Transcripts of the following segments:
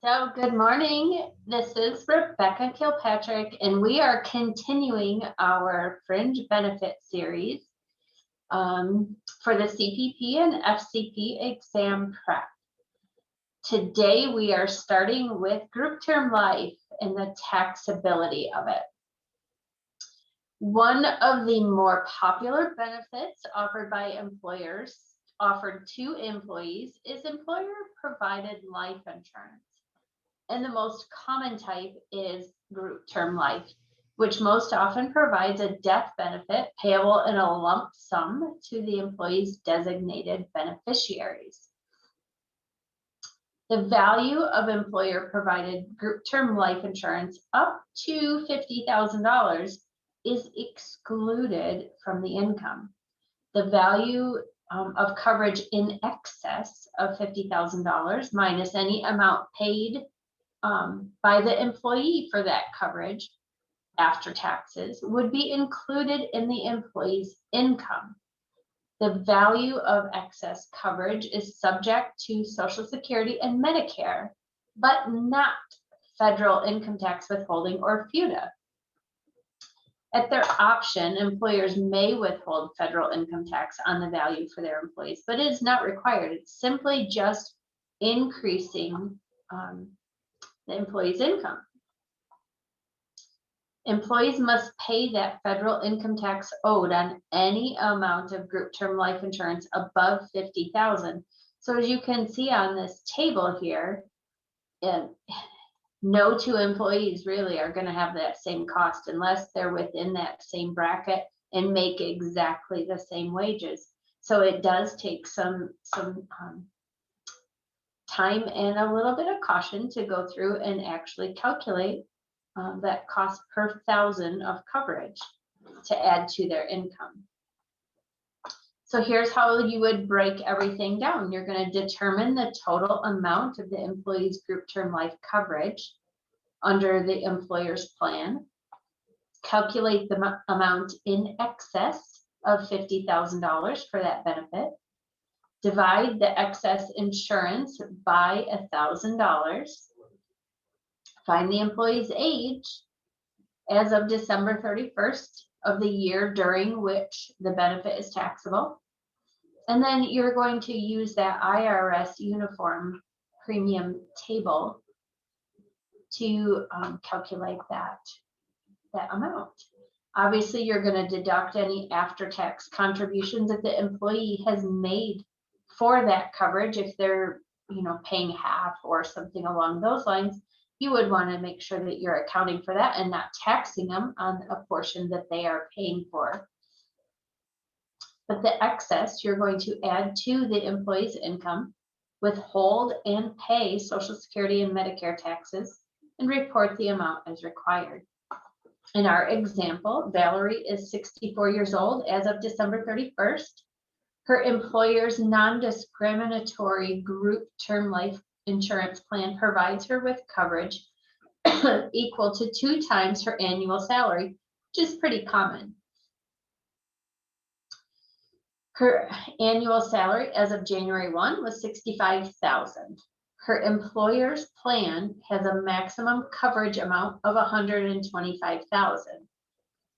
So, good morning. This is Rebecca Kilpatrick, and we are continuing our Fringe Benefit series for the CPP and FCP exam prep. Today, we are starting with group term life and the taxability of it. One of the more popular benefits offered to employees is employer-provided life insurance. And the most common type is group term life, which most often provides a death benefit payable in a lump sum to the employee's designated beneficiaries. The value of employer-provided group term life insurance up to $50,000 is excluded from the income. The value of coverage in excess of $50,000 minus any amount paid by the employee for that coverage after taxes would be included in the employee's income. The value of excess coverage is subject to Social Security and Medicare, but not federal income tax withholding or FUTA. At their option, employers may withhold federal income tax on the value for their employees, but it is not required. It's simply just increasing the employee's income. Employees must pay that federal income tax owed on any amount of group term life insurance above $50,000. So as you can see on this table here, no two employees really are going to have that same cost unless they're within that same bracket and make exactly the same wages. So it does take some time and a little bit of caution to go through and actually calculate that cost per thousand of coverage to add to their income. So here's how you would break everything down. You're going to determine the total amount of the employee's group term life coverage under the employer's plan, calculate the amount in excess of $50,000 for that benefit, divide the excess insurance by $1,000, find the employee's age as of December 31st of the year during which the benefit is taxable, and then you're going to use that IRS uniform premium table to calculate that amount. Obviously, you're going to deduct any after-tax contributions that the employee has made for that coverage. If they're, paying half or something along those lines, you would want to make sure that you're accounting for that and not taxing them on a portion that they are paying for. But the excess you're going to add to the employee's income, withhold and pay Social Security and Medicare taxes, and report the amount as required. In our example, Valerie is 64 years old as of December 31st. Her employer's non-discriminatory group term life insurance plan provides her with coverage equal to 2 times her annual salary, which is pretty common. Her annual salary as of January 1 was $65,000. Her employer's plan has a maximum coverage amount of $125,000.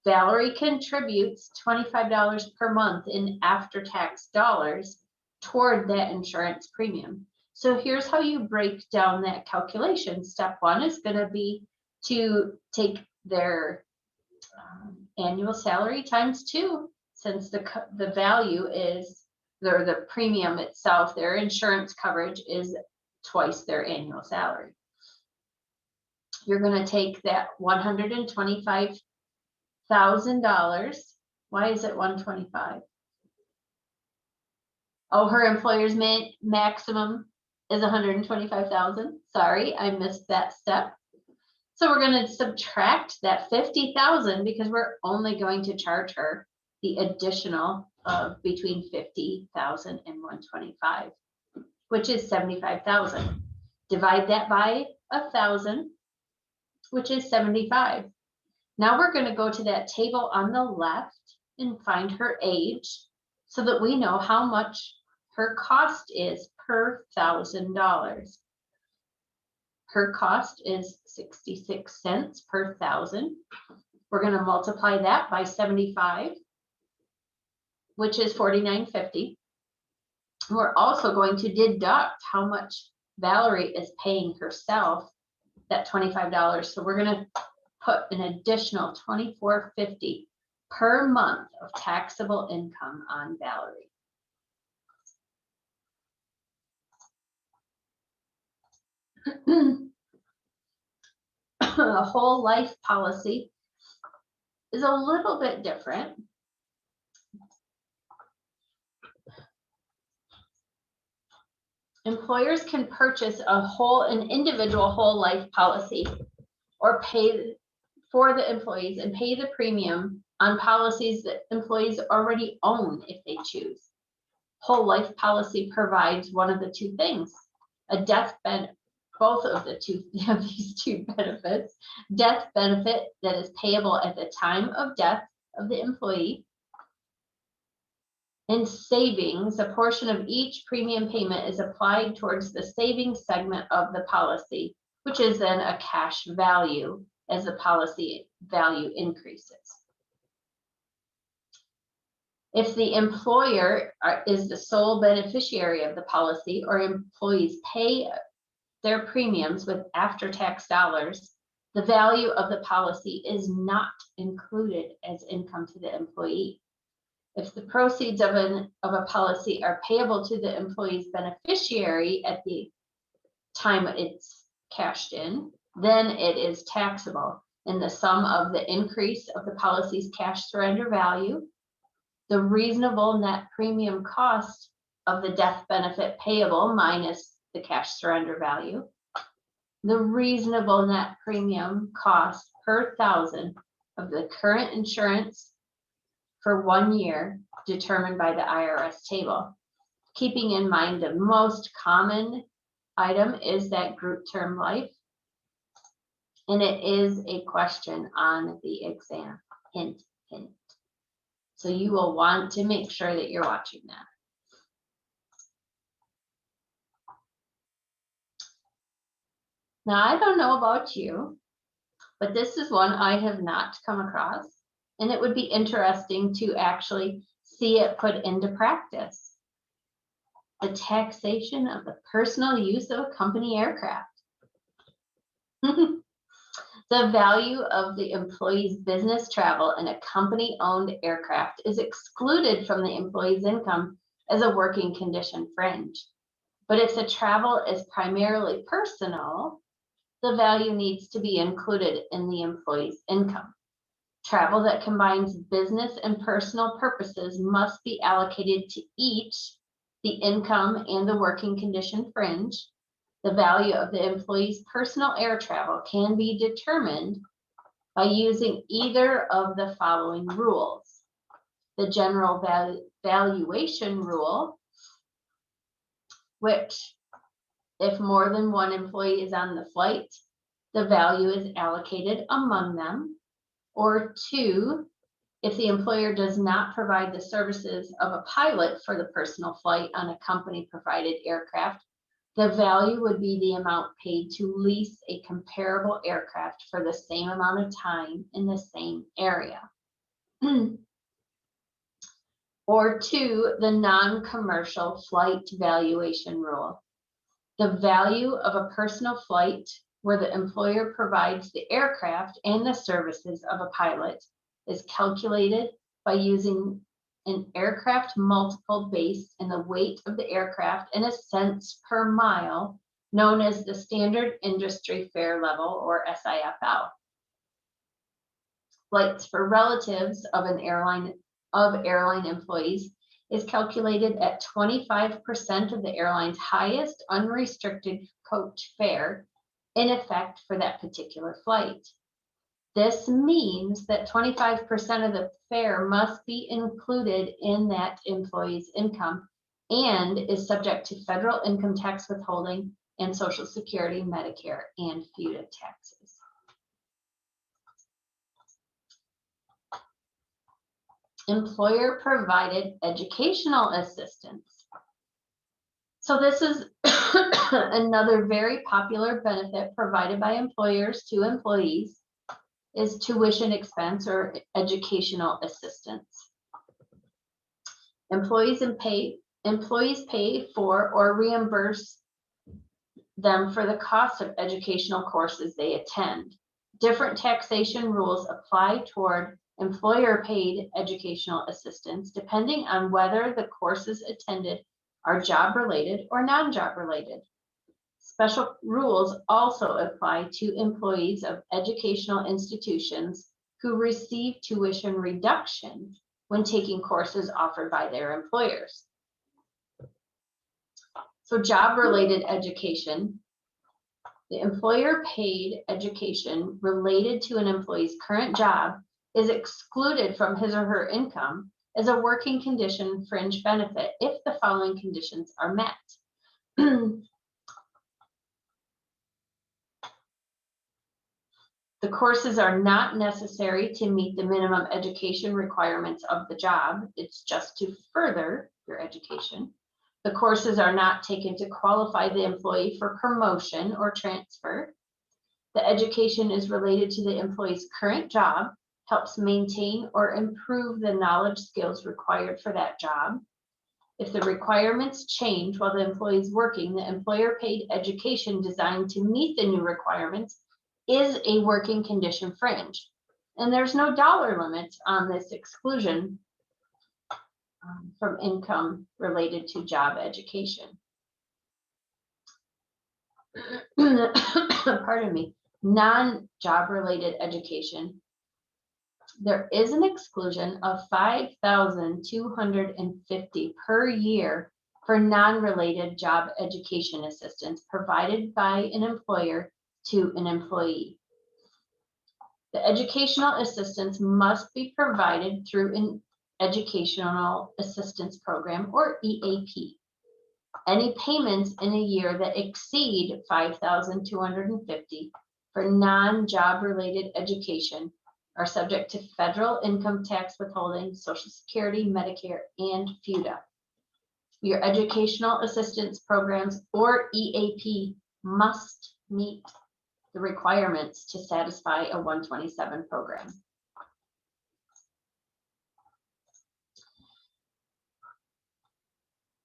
Valerie contributes $25 per month in after-tax dollars toward that insurance premium. So here's how you break down that calculation. Step 1 is going to be to take their annual salary times 2, since the value is, the premium itself, their insurance coverage is twice their annual salary. You're going to take that $125,000. Why is it 125? Oh, her employer's maximum is 125,000. Sorry, I missed that step. So we're going to subtract that 50,000 because we're only going to charge her the additional of between 50,000 and 125, which is 75,000. Divide that by 1,000, which is 75. Now we're going to go to that table on the left and find her age so that we know how much her cost is per $1,000. Her cost is 66 cents per thousand. We're going to multiply that by 75, which is $49.50. We're also going to deduct how much Valerie is paying herself, that $25. So we're going to put an additional $24.50 per month of taxable income on Valerie. A whole life policy is a little bit different. Employers can purchase an individual whole life policy or pay for the employees and pay the premium on policies that employees already own if they choose. Whole life policy provides one of the two things, a death benefit, both of the two of these two benefits, death benefit that is payable at the time of death of the employee, and savings. A portion of each premium payment is applied towards the savings segment of the policy, which is then a cash value as the policy value increases. If the employer is the sole beneficiary of the policy, or employees pay their premiums with after-tax dollars, the value of the policy is not included as income to the employee. If the proceeds of a policy are payable to the employee's beneficiary at the time it's cashed in, then it is taxable in the sum of the increase of the policy's cash surrender value, the reasonable net premium cost of the death benefit payable minus the cash surrender value, the reasonable net premium cost per thousand of the current insurance for 1 year determined by the IRS table. Keeping in mind the most common item is that group term life, and it is a question on the exam. Hint, hint. So you will want to make sure that you're watching that. Now, I don't know about you, but this is one I have not come across, and it would be interesting to actually see it put into practice. The taxation of the personal use of a company aircraft. The value of the employee's business travel in a company-owned aircraft is excluded from the employee's income as a working condition fringe. But if the travel is primarily personal, the value needs to be included in the employee's income. Travel that combines business and personal purposes must be allocated to each the income and the working condition fringe. The value of the employee's personal air travel can be determined by using either of the following rules. The general valuation rule, which if more than one employee is on the flight, the value is allocated among them. Or 2, if the employer does not provide the services of a pilot for the personal flight on a company-provided aircraft, the value would be the amount paid to lease a comparable aircraft for the same amount of time in the same area. Or 2, the non-commercial flight valuation rule. The value of a personal flight where the employer provides the aircraft and the services of a pilot is calculated by using an aircraft multiple based in the weight of the aircraft in a cents per mile, known as the Standard Industry Fare Level, or SIFL. Flights for relatives of an airline employees is calculated at 25% of the airline's highest unrestricted coach fare in effect for that particular flight. This means that 25% of the fare must be included in that employee's income and is subject to federal income tax withholding and Social Security, Medicare, and FUTA taxes. Employer provided educational assistance. So this is another very popular benefit provided by employers to employees is tuition expense or educational assistance. Employees pay for or reimburse them for the cost of educational courses they attend. Different taxation rules apply toward employer-paid educational assistance depending on whether the courses attended are job-related or non-job related. Special rules also apply to employees of educational institutions who receive tuition reduction when taking courses offered by their employers. So job-related education, the employer-paid education related to an employee's current job is excluded from his or her income as a working condition fringe benefit if the following conditions are met. The courses are not necessary to meet the minimum education requirements of the job. It's just to further your education. The courses are not taken to qualify the employee for promotion or transfer. The education is related to the employee's current job, helps maintain or improve the knowledge skills required for that job. If the requirements change while the employee is working, the employer-paid education designed to meet the new requirements is a working condition fringe. And there's no dollar limit on this exclusion from income related to job education. Pardon me, non-job related education. There is an exclusion of $5,250 per year for non-related job education assistance provided by an employer to an employee. The educational assistance must be provided through an educational assistance program or EAP. Any payments in a year that exceed $5,250 for non-job related education are subject to federal income tax withholding, Social Security, Medicare, and FUTA. Your educational assistance programs or EAP must meet the requirements to satisfy a 127 program.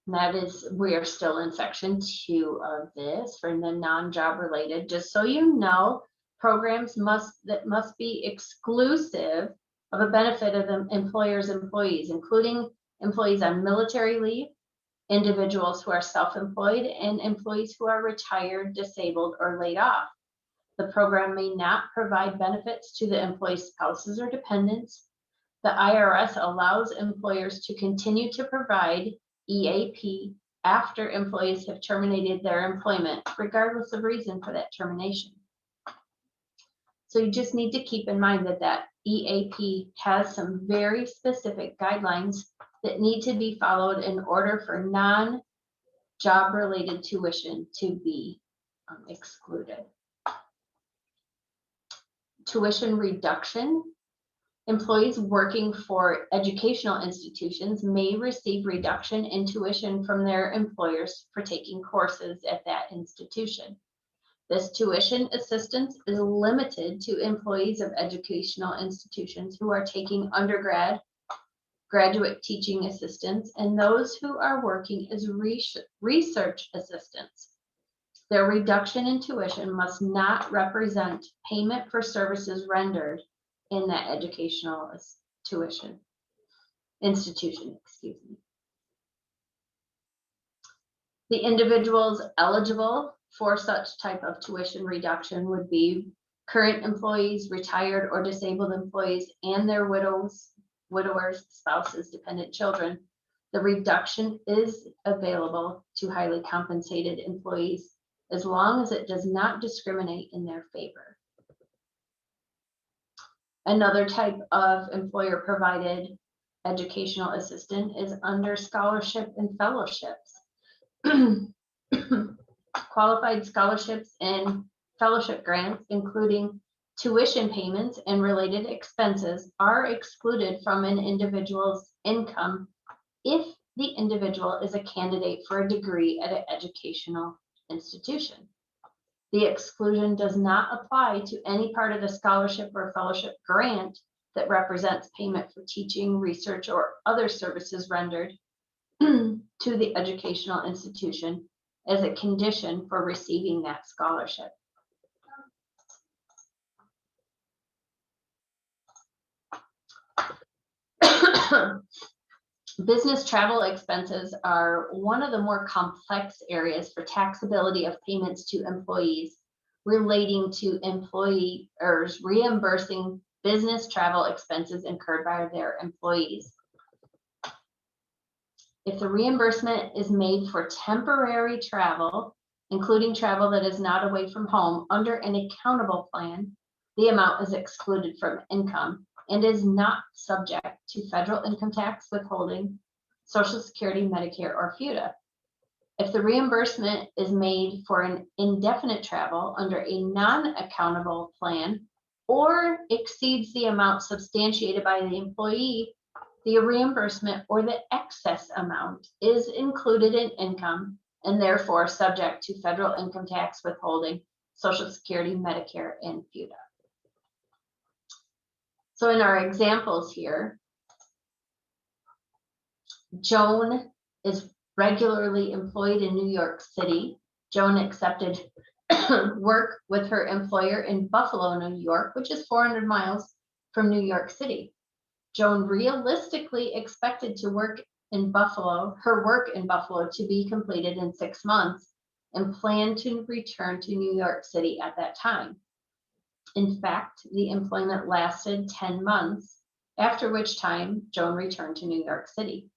And that is, we are still in section 2 of this for the non-job related. Just so you know, programs must be exclusive of a benefit of the employer's employees, including employees on military leave, individuals who are self-employed, and employees who are retired, disabled, or laid off. The program may not provide benefits to the employee's spouses or dependents. The IRS allows employers to continue to provide EAP after employees have terminated their employment, regardless of reason for that termination. So you just need to keep in mind that EAP has some very specific guidelines that need to be followed in order for non-job related tuition to be excluded. Tuition reduction. Employees working for educational institutions may receive reduction in tuition from their employers for taking courses at that institution. This tuition assistance is limited to employees of educational institutions who are taking undergrad, graduate teaching assistants, and those who are working as research assistants. Their reduction in tuition must not represent payment for services rendered in that educational institution, excuse me. The individuals eligible for such type of tuition reduction would be current employees, retired or disabled employees, and their widowers, spouses, dependent children. The reduction is available to highly compensated employees as long as it does not discriminate in their favor. Another type of employer-provided educational assistance is under scholarship and fellowships. Qualified scholarships and fellowship grants, including tuition payments and related expenses, are excluded from an individual's income if the individual is a candidate for a degree at an educational institution. The exclusion does not apply to any part of the scholarship or fellowship grant that represents payment for teaching, research, or other services rendered to the educational institution as a condition for receiving that scholarship. Business travel expenses are one of the more complex areas for taxability of payments to employees relating to employers reimbursing business travel expenses incurred by their employees. If the reimbursement is made for temporary travel, including travel that is not away from home, under an accountable plan, the amount is excluded from income and is not subject to federal income tax, withholding, Social Security, Medicare, or FUTA. If the reimbursement is made for an indefinite travel under a non-accountable plan or exceeds the amount substantiated by the employee, the reimbursement or the excess amount is included in income and therefore subject to federal income tax, withholding, Social Security, Medicare, and FUTA. So in our examples here, Joan is regularly employed in New York City. Joan accepted work with her employer in Buffalo, New York, which is 400 miles from New York City. Joan realistically expected to work in Buffalo, her work in Buffalo to be completed in 6 months and planned to return to New York City at that time. In fact, the employment lasted 10 months, after which time Joan returned to New York City.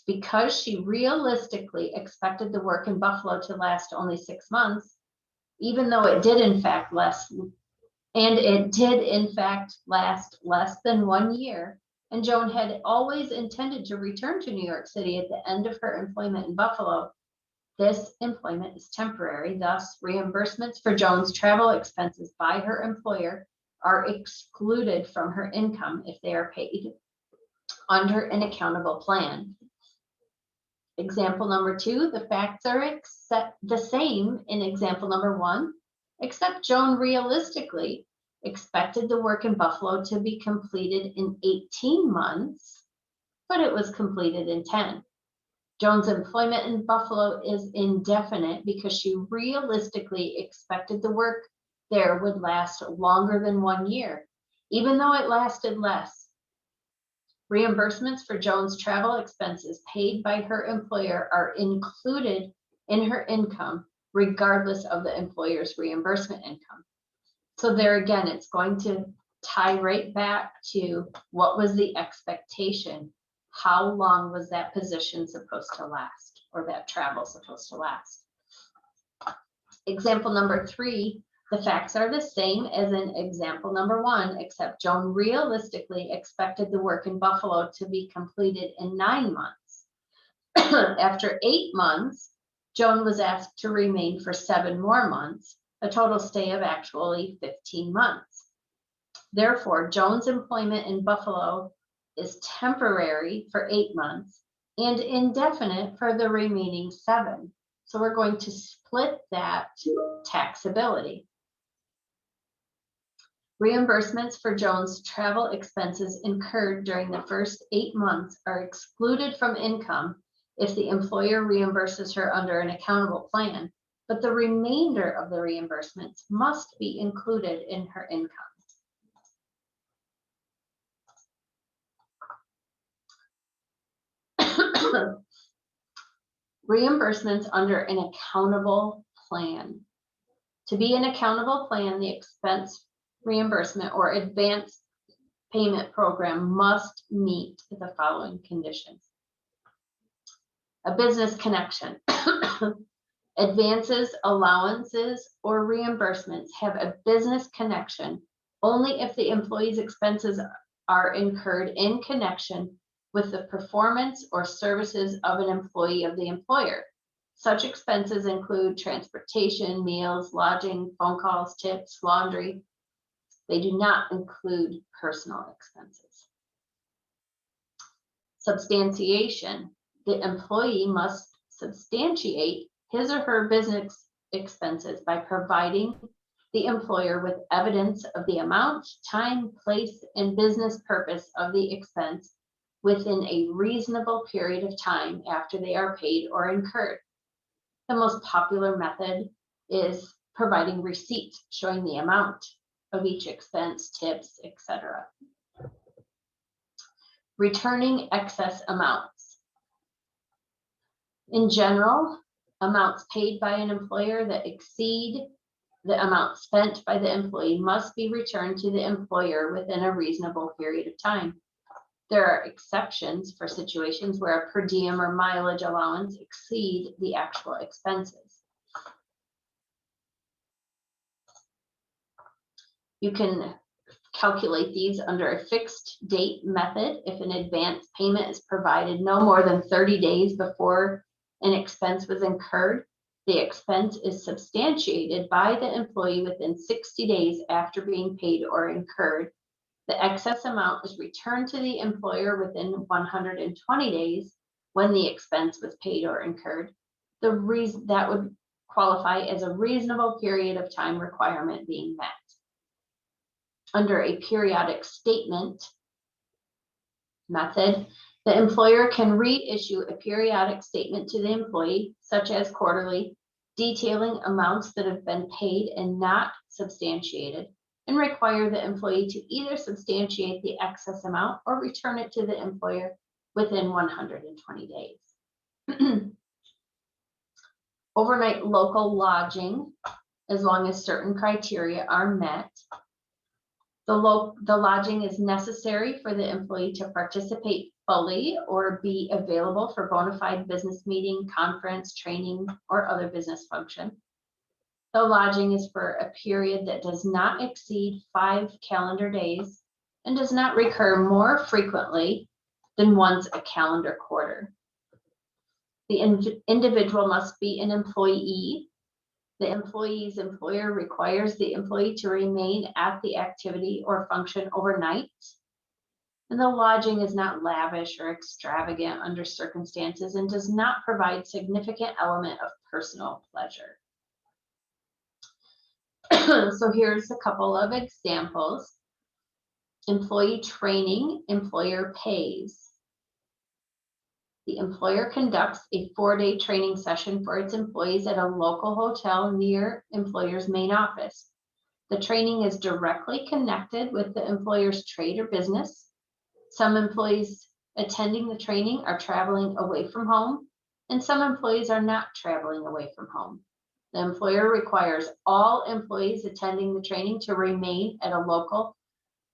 Because she realistically expected the work in Buffalo to last only 6 months, even though it did in fact last less than 1 year, and Joan had always intended to return to New York City at the end of her employment in Buffalo, this employment is temporary. Thus, reimbursements for Joan's travel expenses by her employer are excluded from her income if they are paid under an accountable plan. Example number 2, the facts are the same in example number 1, except Joan realistically expected the work in Buffalo to be completed in 18 months, but it was completed in 10. Joan's employment in Buffalo is indefinite because she realistically expected the work there would last longer than 1 year, even though it lasted less. Reimbursements for Joan's travel expenses paid by her employer are included in her income, regardless of the employer's reimbursement income. So there again, it's going to tie right back to what was the expectation? How long was that position supposed to last, or that travel supposed to last? Example number 3, the facts are the same as in example number 1, except Joan realistically expected the work in Buffalo to be completed in 9 months. After 8 months, Joan was asked to remain for 7 more months, a total stay of actually 15 months. Therefore, Joan's employment in Buffalo is temporary for 8 months and indefinite for the remaining 7. So we're going to split that taxability. Reimbursements for Joan's travel expenses incurred during the first 8 months are excluded from income if the employer reimburses her under an accountable plan, but the remainder of the reimbursements must be included in her income. Reimbursements under an accountable plan. To be an accountable plan, the expense reimbursement or advance payment program must meet the following conditions. A business connection. Advances, allowances, or reimbursements have a business connection only if the employee's expenses are incurred in connection with the performance or services of an employee of the employer. Such expenses include transportation, meals, lodging, phone calls, tips, laundry. They do not include personal expenses. Substantiation. the employee must substantiate his or her business expenses by providing the employer with evidence of the amount, time, place, and business purpose of the expense within a reasonable period of time after they are paid or incurred. The most popular method is providing receipts showing the amount of each expense, tips, etc. Returning excess amounts. In general, amounts paid by an employer that exceed the amount spent by the employee must be returned to the employer within a reasonable period of time. There are exceptions for situations where a per diem or mileage allowance exceed the actual expenses. You can calculate these under a fixed date method if an advance payment is provided no more than 30 days before an expense was incurred. The expense is substantiated by the employee within 60 days after being paid or incurred. The excess amount is returned to the employer within 120 days when the expense was paid or incurred. That would qualify as a reasonable period of time requirement being met. Under a periodic statement method, the employer can reissue a periodic statement to the employee, such as quarterly, detailing amounts that have been paid and not substantiated, and require the employee to either substantiate the excess amount or return it to the employer within 120 days. Overnight local lodging, as long as certain criteria are met. The lodging is necessary for the employee to participate fully or be available for bona fide business meeting, conference, training, or other business function. The lodging is for a period that does not exceed 5 calendar days and does not recur more frequently than once a calendar quarter. The individual must be an employee. The employee's employer requires the employee to remain at the activity or function overnight. And the lodging is not lavish or extravagant under circumstances and does not provide significant element of personal pleasure. So here's a couple of examples. Employee training, employer pays. The employer conducts a 4-day training session for its employees at a local hotel near employer's main office. The training is directly connected with the employer's trade or business. Some employees attending the training are traveling away from home, and some employees are not traveling away from home. The employer requires all employees attending the training to remain at a local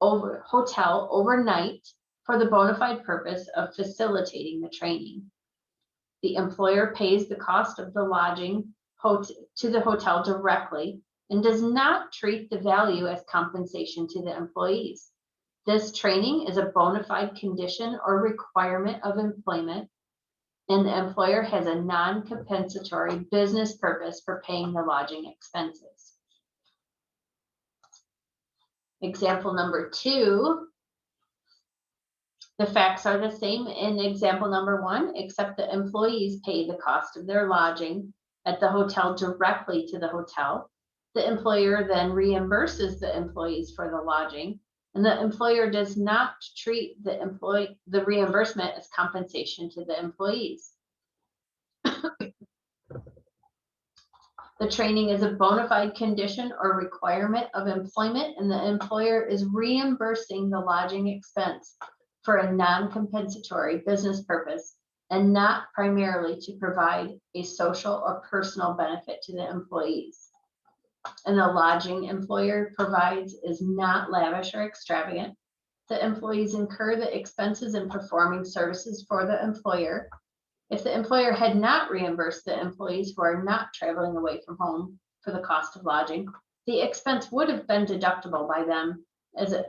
hotel overnight for the bona fide purpose of facilitating the training. The employer pays the cost of the lodging to the hotel directly and does not treat the value as compensation to the employees. This training is a bona fide condition or requirement of employment, and the employer has a non-compensatory business purpose for paying the lodging expenses. Example number 2. The facts are the same in example number 1, except the employees pay the cost of their lodging at the hotel directly to the hotel. The employer then reimburses the employees for the lodging, and the employer does not treat the reimbursement as compensation to the employees. The training is a bona fide condition or requirement of employment, and the employer is reimbursing the lodging expense for a non-compensatory business purpose and not primarily to provide a social or personal benefit to the employees. And the lodging employer provides is not lavish or extravagant. The employees incur the expenses in performing services for the employer. If the employer had not reimbursed the employees who are not traveling away from home for the cost of lodging, the expense would have been deductible by them as an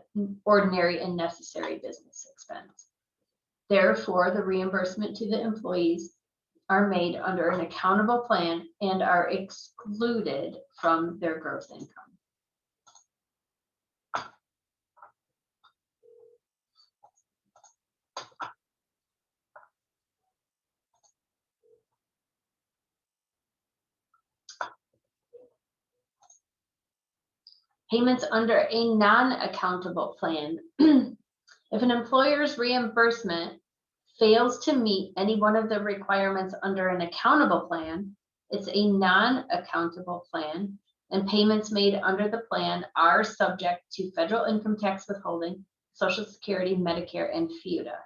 ordinary and necessary business expense. Therefore, the reimbursement to the employees are made under an accountable plan and are excluded from their gross income. Payments under a non-accountable plan. If an employer's reimbursement fails to meet any one of the requirements under an accountable plan, it's a non-accountable plan, and payments made under the plan are subject to federal income tax withholding, Social Security, Medicare, and FUTA.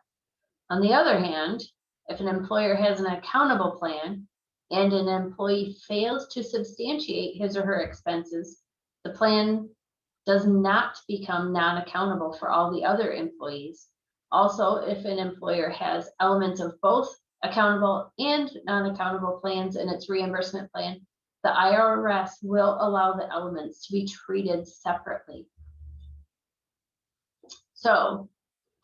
On the other hand, if an employer has an accountable plan and an employee fails to substantiate his or her expenses, the plan does not become non-accountable for all the other employees. Also, if an employer has elements of both accountable and non-accountable plans in its reimbursement plan, the IRS will allow the elements to be treated separately. So,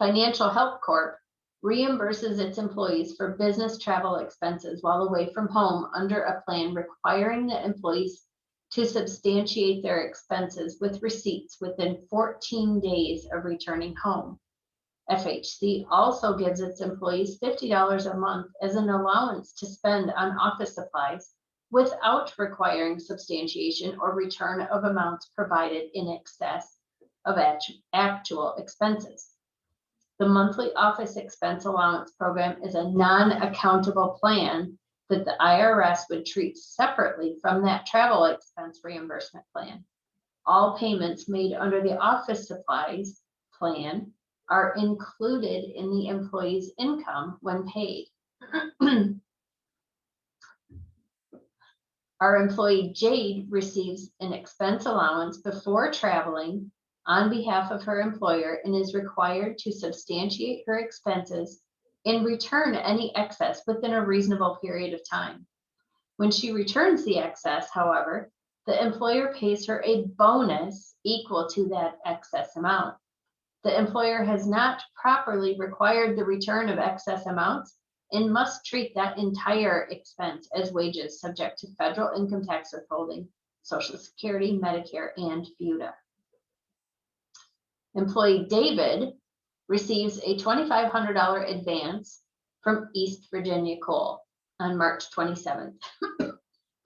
Financial Help Corp reimburses its employees for business travel expenses while away from home under a plan requiring the employees to substantiate their expenses with receipts within 14 days of returning home. FHC also gives its employees $50 a month as an allowance to spend on office supplies without requiring substantiation or return of amounts provided in excess of actual expenses. The monthly office expense allowance program is a non-accountable plan that the IRS would treat separately from that travel expense reimbursement plan. All payments made under the office supplies plan are included in the employee's income when paid. Our employee Jade receives an expense allowance before traveling on behalf of her employer and is required to substantiate her expenses and return any excess within a reasonable period of time. When she returns the excess, however, the employer pays her a bonus equal to that excess amount. The employer has not properly required the return of excess amounts and must treat that entire expense as wages subject to federal income tax withholding, Social Security, Medicare, and FUTA. Employee David receives a $2,500 advance from East Virginia Coal on March 27th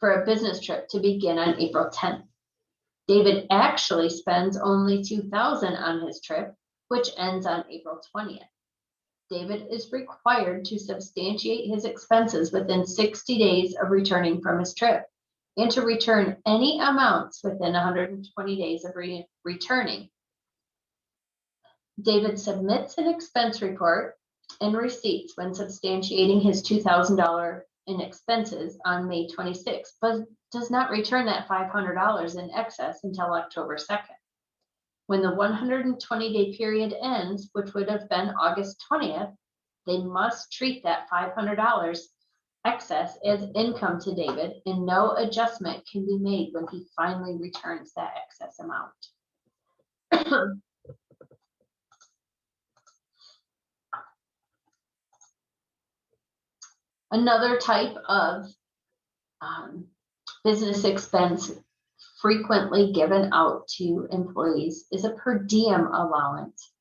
for a business trip to begin on April 10th. David actually spends only $2,000 on his trip, which ends on April 20th. David is required to substantiate his expenses within 60 days of returning from his trip and to return any amounts within 120 days of returning. David submits an expense report and receipts when substantiating his $2,000 in expenses on May 26th, but does not return that $500 in excess until October 2nd. When the 120-day period ends, which would have been August 20th, they must treat that $500 excess as income to David, and no adjustment can be made when he finally returns that excess amount. Another type of business expense frequently given out to employees is a per diem allowance.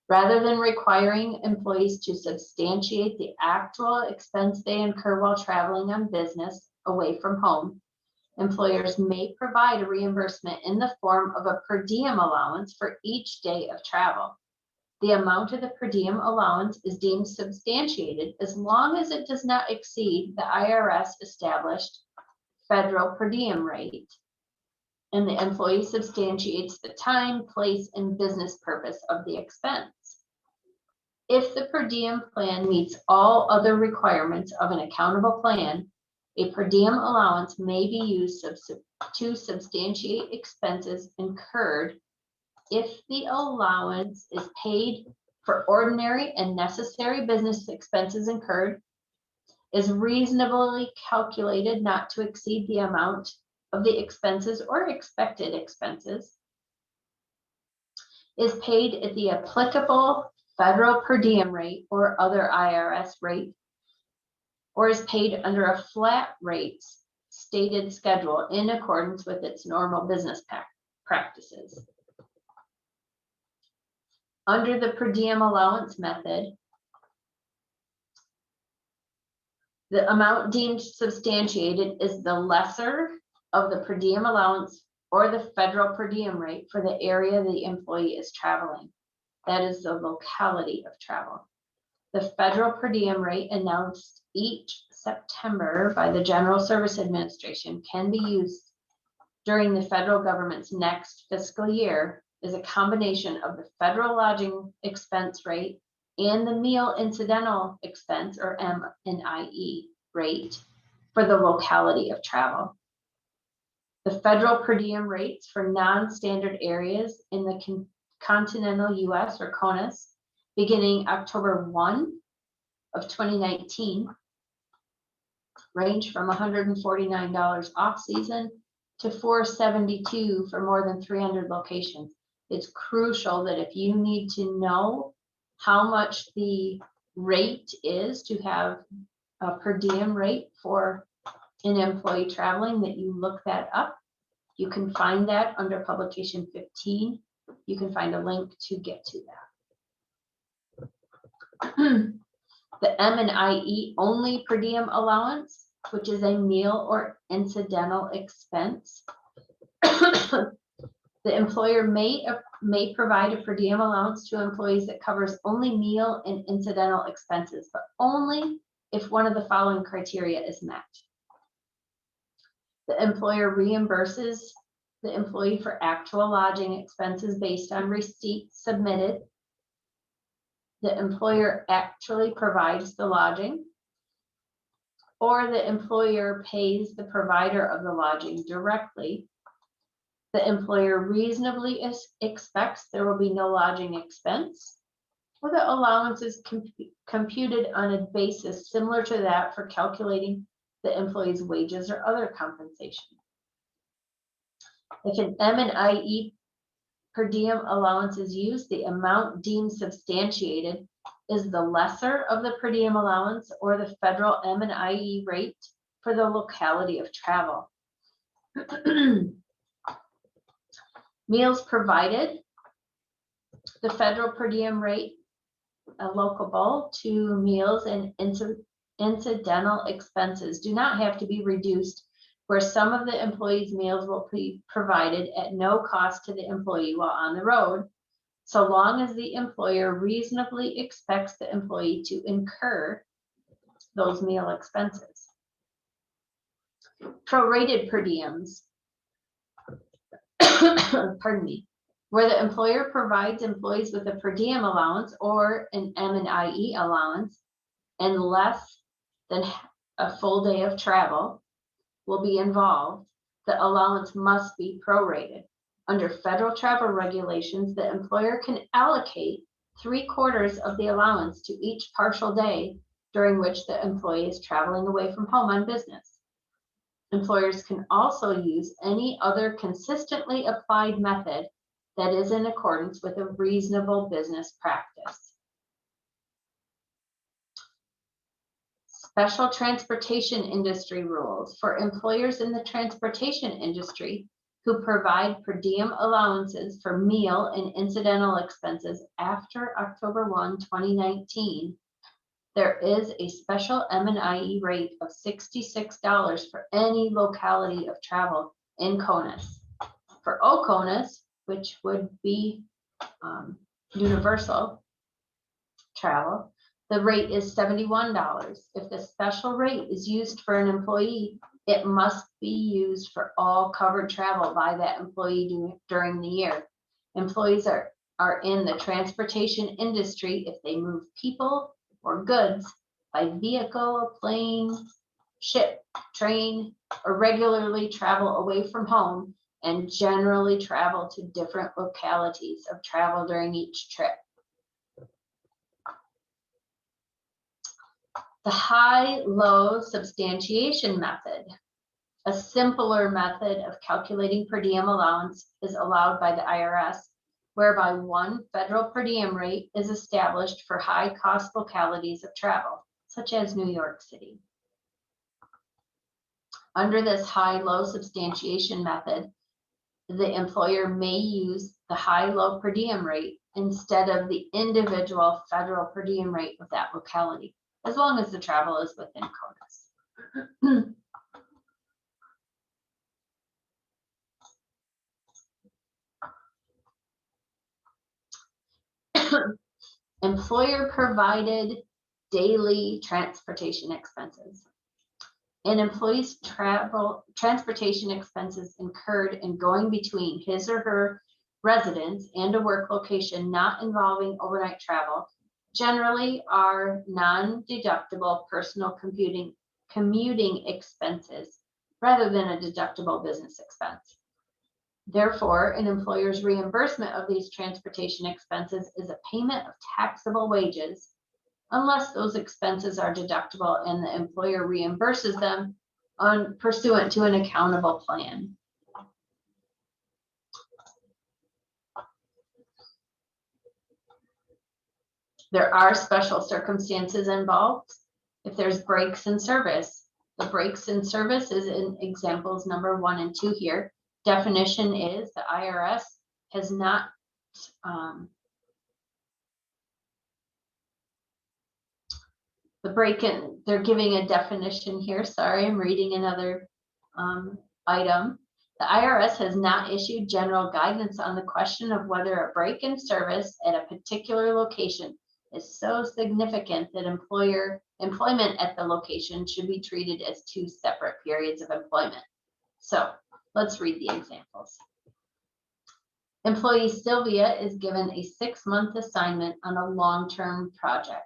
Rather than requiring employees to substantiate the actual expense they incur while traveling on business away from home, employers may provide a reimbursement in the form of a per diem allowance for each day of travel. The amount of the per diem allowance is deemed substantiated as long as it does not exceed the IRS established federal per diem rate, and the employee substantiates the time, place, and business purpose of the expense. If the per diem plan meets all other requirements of an accountable plan, a per diem allowance may be used to substantiate expenses incurred if the allowance is paid for ordinary and necessary business expenses incurred, is reasonably calculated not to exceed the amount of the expenses or expected expenses, is paid at the applicable federal per diem rate or other IRS rate, or is paid under a flat rate stated schedule in accordance with its normal business practices. Under the per diem allowance method, the amount deemed substantiated is the lesser of the per diem allowance or the federal per diem rate for the area the employee is traveling. That is the locality of travel. The federal per diem rate announced each September by the General Service Administration can be used during the federal government's next fiscal year is a combination of the federal lodging expense rate and the meal incidental expense, or M&IE rate, for the locality of travel. The federal per diem rates for non-standard areas in the continental US, or CONUS, beginning October 1 of 2019, range from $149 off season to $472 for more than 300 locations. It's crucial that if you need to know how much the rate is to have a per diem rate for an employee traveling, that you look that up. You can find that under publication 15. You can find a link to get to that. The M&IE only per diem allowance, which is a meal or incidental expense. The employer may provide a per diem allowance to employees that covers only meal and incidental expenses, but only if one of the following criteria is met. The employer reimburses the employee for actual lodging expenses based on receipts submitted. The employer actually provides the lodging, or the employer pays the provider of the lodging directly. The employer reasonably expects there will be no lodging expense, or the allowance is computed on a basis similar to that for calculating the employee's wages or other compensation. If an M&IE per diem allowance is used, the amount deemed substantiated is the lesser of the per diem allowance or the federal M&IE rate for the locality of travel. Meals provided, the federal per diem rate allocable to meals and incidental expenses do not have to be reduced, where some of the employee's meals will be provided at no cost to the employee while on the road, so long as the employer reasonably expects the employee to incur those meal expenses. Prorated per diems, pardon me, where the employer provides employees with a per diem allowance or an M&IE allowance and less than a full day of travel will be involved, the allowance must be prorated. Under federal travel regulations, the employer can allocate 3/4 of the allowance to each partial day during which the employee is traveling away from home on business. Employers can also use any other consistently applied method that is in accordance with a reasonable business practice. Special transportation industry rules for employers in the transportation industry who provide per diem allowances for meal and incidental expenses after October 1, 2019. There is a special M&IE rate of $66 for any locality of travel in CONUS. For OCONUS, which would be universal travel, the rate is $71. If the special rate is used for an employee, it must be used for all covered travel by that employee during the year. Employees are in the transportation industry if they move people or goods by vehicle, plane, ship, train, or regularly travel away from home and generally travel to different localities of travel during each trip. The high-low substantiation method, a simpler method of calculating per diem allowance, is allowed by the IRS, whereby one federal per diem rate is established for high-cost localities of travel, such as New York City. Under this high-low substantiation method, the employer may use the high-low per diem rate instead of the individual federal per diem rate of that locality, as long as the travel is within CONUS. Employer provided daily transportation expenses. An employee's transportation expenses incurred in going between his or her residence and a work location not involving overnight travel generally are non-deductible personal commuting expenses rather than a deductible business expense. Therefore, an employer's reimbursement of these transportation expenses is a payment of taxable wages unless those expenses are deductible and the employer reimburses them pursuant to an accountable plan. There are special circumstances involved if there's breaks in service. The breaks in service is in examples number 1 and 2 here. Definition is the IRS has not the break-in, they're giving a definition here. Sorry, I'm reading another item. The IRS has not issued general guidance on the question of whether a break in service at a particular location is so significant that employment at the location should be treated as 2 separate periods of employment. So let's read the examples. Employee Sylvia is given a 6-month assignment on a long-term project.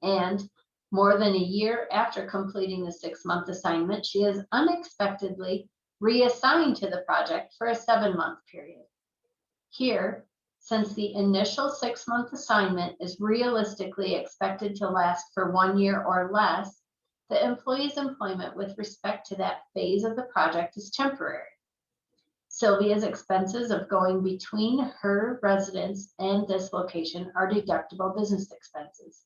And more than a year after completing the 6-month assignment, she is unexpectedly reassigned to the project for a 7-month period. Here, since the initial 6-month assignment is realistically expected to last for 1 year or less, the employee's employment with respect to that phase of the project is temporary. Sylvia's expenses of going between her residence and this location are deductible business expenses.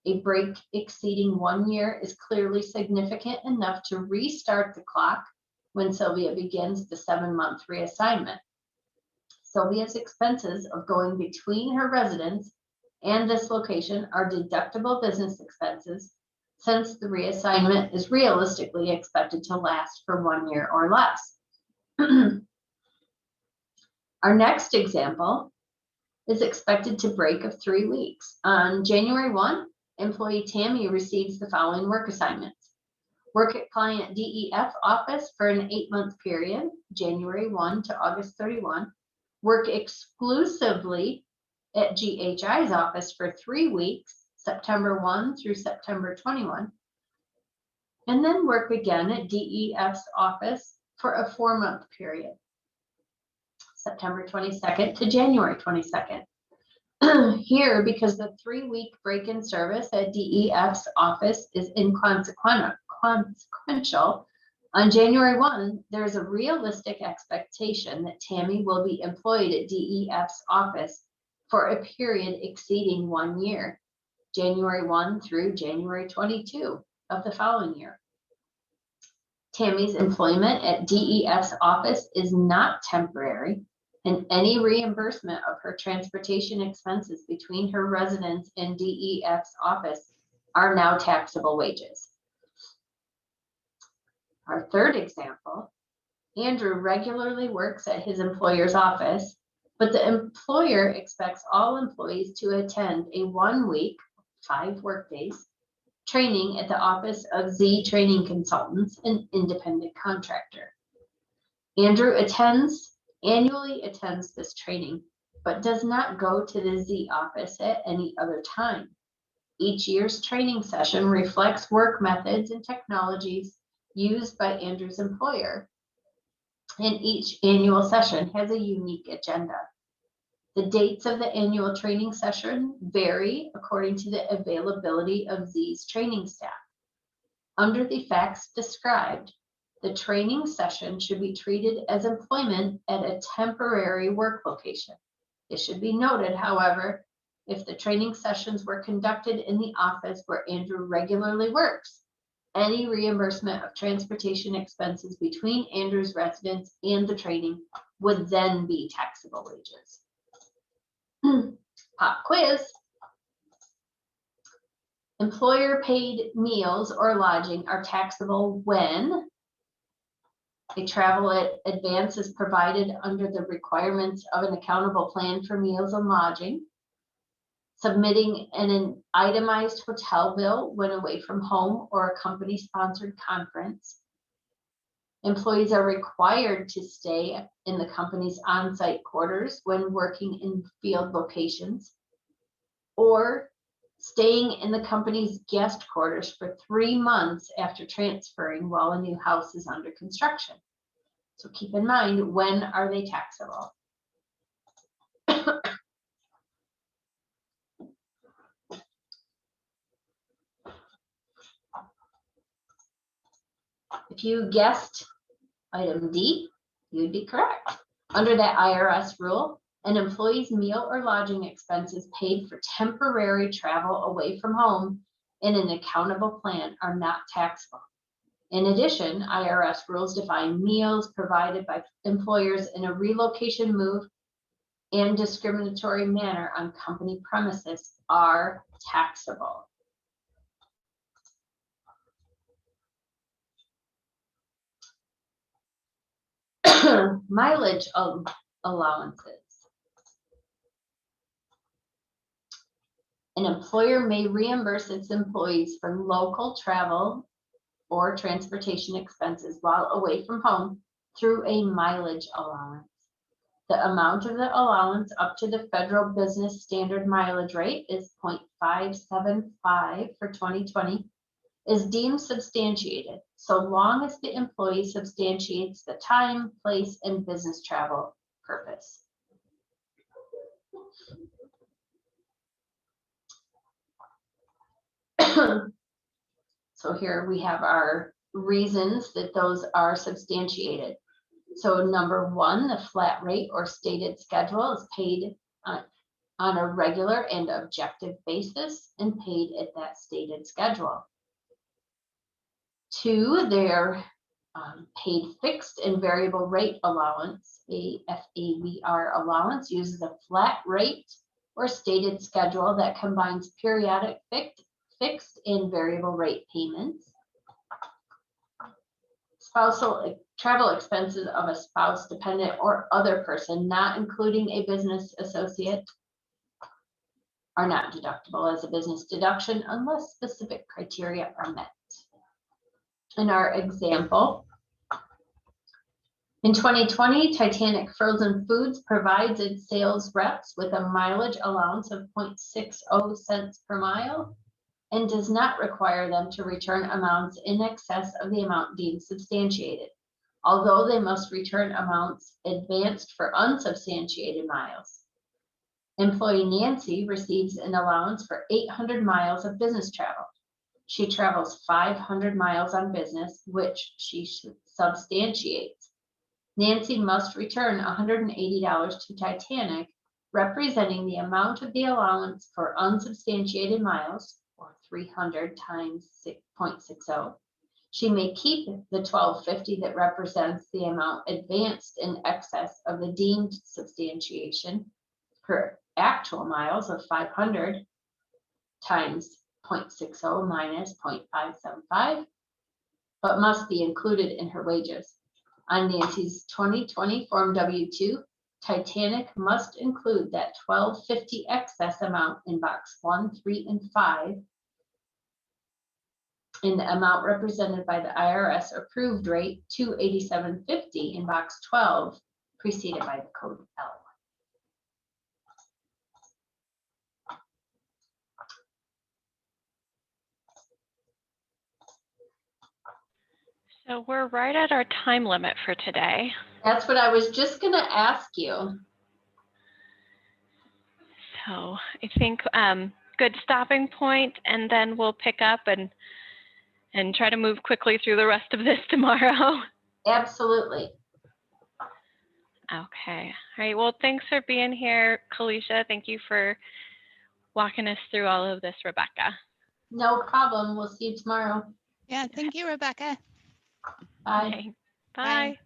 A break exceeding 1 year is clearly significant enough to restart the clock when Sylvia begins the 7-month reassignment. Sylvia's expenses of going between her residence and this location are deductible business expenses since the reassignment is realistically expected to last for 1 year or less. Our next example is expected to break of 3 weeks. On January 1, employee Tammy receives the following work assignments. Work at client DEF office for an 8-month period, January 1 to August 31. Work exclusively at GHI's office for 3 weeks, September 1 through September 21. And then work again at DEF's office for a 4-month period, September 22nd to January 22nd. Here, because the 3-week break in service at DEF's office is inconsequential, on January 1, there is a realistic expectation that Tammy will be employed at DEF's office for a period exceeding 1 year, January 1 through January 22 of the following year. Tammy's employment at DEF's office is not temporary, and any reimbursement of her transportation expenses between her residence and DEF's office are now taxable wages. Our third example, Andrew regularly works at his employer's office, but the employer expects all employees to attend a 1-week, 5 workdays, training at the office of Z Training Consultants, an independent contractor. Andrew annually attends this training, but does not go to the Z office at any other time. Each year's training session reflects work methods and technologies used by Andrew's employer, and each annual session has a unique agenda. The dates of the annual training session vary according to the availability of Z's training staff. Under the facts described, the training session should be treated as employment at a temporary work location. It should be noted, however, if the training sessions were conducted in the office where Andrew regularly works, any reimbursement of transportation expenses between Andrew's residence and the training would then be taxable wages. Pop quiz. Employer paid meals or lodging are taxable when a travel advance is provided under the requirements of an accountable plan for meals and lodging. submitting an itemized hotel bill when away from home or a company-sponsored conference. Employees are required to stay in the company's on-site quarters when working in field locations, or staying in the company's guest quarters for 3 months after transferring while a new house is under construction. So keep in mind, when are they taxable? If you guessed item D, you'd be correct. Under that IRS rule, an employee's meal or lodging expenses paid for temporary travel away from home in an accountable plan are not taxable. In addition, IRS rules define meals provided by employers in a relocation move and discriminatory manner on company premises are taxable. Mileage allowances. An employer may reimburse its employees for local travel or transportation expenses while away from home through a mileage allowance. The amount of the allowance up to the federal business standard mileage rate is 0.575 for 2020 is deemed substantiated so long as the employee substantiates the time, place, and business travel purpose. So here we have our reasons that those are substantiated. So number 1, the flat rate or stated schedule is paid on a regular and objective basis and paid at that stated schedule. 2, they're paid fixed and variable rate allowance. A FAVR allowance uses a flat rate or stated schedule that combines periodic fixed and variable rate payments. Spousal travel expenses of a spouse, dependent, or other person, not including a business associate, are not deductible as a business deduction unless specific criteria are met. In our example, in 2020, Titanic Frozen Foods provides its sales reps with a mileage allowance of 0.60 cents per mile and does not require them to return amounts in excess of the amount deemed substantiated, although they must return amounts advanced for unsubstantiated miles. Employee Nancy receives an allowance for 800 miles of business travel. She travels 500 miles on business, which she substantiates. Nancy must return $180 to Titanic, representing the amount of the allowance for unsubstantiated miles, or 300 times 0.60. She may keep the $12.50 that represents the amount advanced in excess of the deemed substantiation. Her actual miles of 500 times 0.60 minus 0.575, but must be included in her wages. On Nancy's 2020 Form W-2, Titanic must include that $12.50 excess amount in box 1, 3, and 5 in the amount represented by the IRS approved rate $287.50 in box 12, preceded by the code L. So we're right at our time limit for today. That's what I was just going to ask you. So I think good stopping point, and then we'll pick up and try to move quickly through the rest of this tomorrow. Absolutely. Okay. All right. Well, thanks for being here, Kalisha. Thank you for walking us through all of this, Rebecca. No problem. We'll see you tomorrow. Yeah, thank you, Rebecca. Bye. Okay. Bye. Bye.